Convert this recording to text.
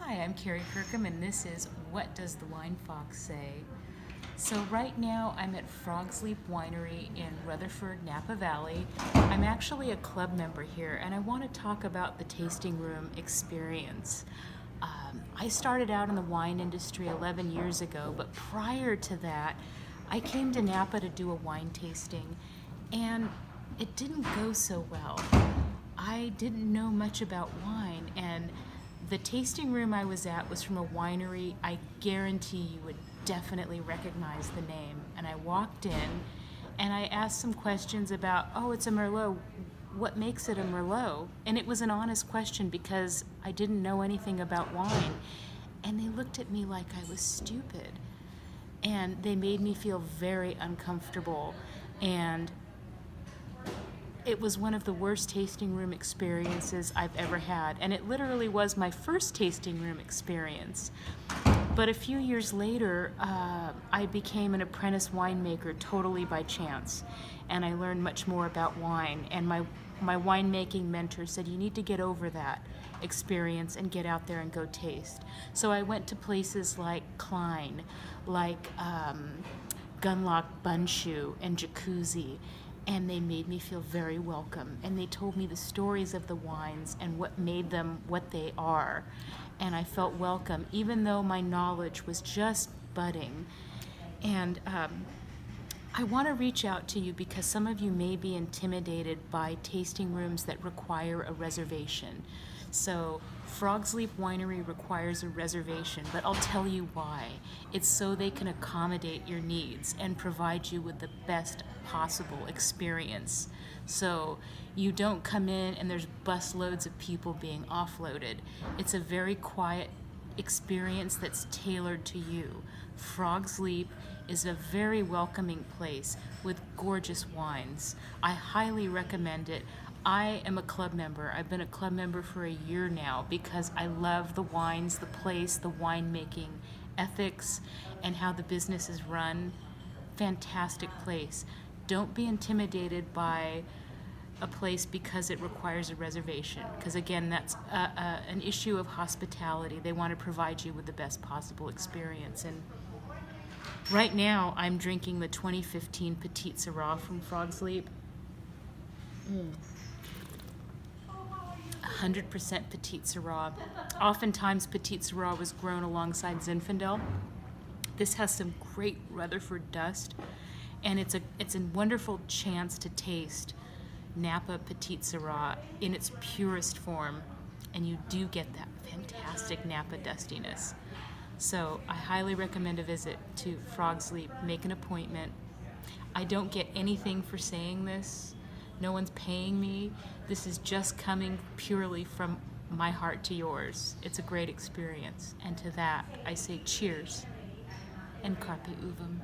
Hi, I'm Kerry Kirkham, and this is What Does the Wine Fox Say? So right now I'm at Frog's Leap Winery in Rutherford, Napa Valley. I'm actually a club member here, and I want to talk about the tasting room experience. I started out in the wine industry 11 years ago, but prior to that, I came to Napa to do a wine tasting, and it didn't go so well. I didn't know much about wine, and the tasting room I was at was from a winery I guarantee you would definitely recognize the name. And I walked in and I asked some questions about, oh, it's a Merlot. What makes it a Merlot? And it was an honest question because I didn't know anything about wine. And they looked at me like I was stupid. And they made me feel very uncomfortable. And it was one of the worst tasting room experiences I've ever had, and it literally was my first tasting room experience. But a few years later, I became an apprentice winemaker totally by chance, and I learned much more about wine. And my winemaking mentor said, you need to get over that experience and get out there and go taste. So I went to places like Klein, like Gunlock Bunshoe and Jacuzzi, and they made me feel very welcome, and they told me the stories of the wines and what made them what they are, and I felt welcome even though my knowledge was just budding. And I want to reach out to you because some of you may be intimidated by tasting rooms that require a reservation. So Frog's Leap Winery requires a reservation, but I'll tell you why. It's so they can accommodate your needs and provide you with the best possible experience. So you don't come in and there's busloads of people being offloaded. It's a very quiet experience that's tailored to you. Frog's Leap is a very welcoming place with gorgeous wines. I highly recommend it. I am a club member. I've been a club member for a year now because I love the wines, the place, the winemaking ethics, and how the business is run. Fantastic place. Don't be intimidated by a place because it requires a reservation, because again, that's an issue of hospitality. They want to provide you with the best possible experience. And right now I'm drinking the 2015 Petite Syrah from Frog's Leap. 100% Petite Syrah. Oftentimes Petite Syrah was grown alongside Zinfandel. This has some great Rutherford dust, and it's a wonderful chance to taste Napa Petite Syrah in its purest form, and you do get that fantastic Napa dustiness. So I highly recommend a visit to Frog's Leap. Make an appointment. I don't get anything for saying this. No one's paying me. This is just coming purely from my heart to yours. It's a great experience. And to that, I say cheers and carpe uvum.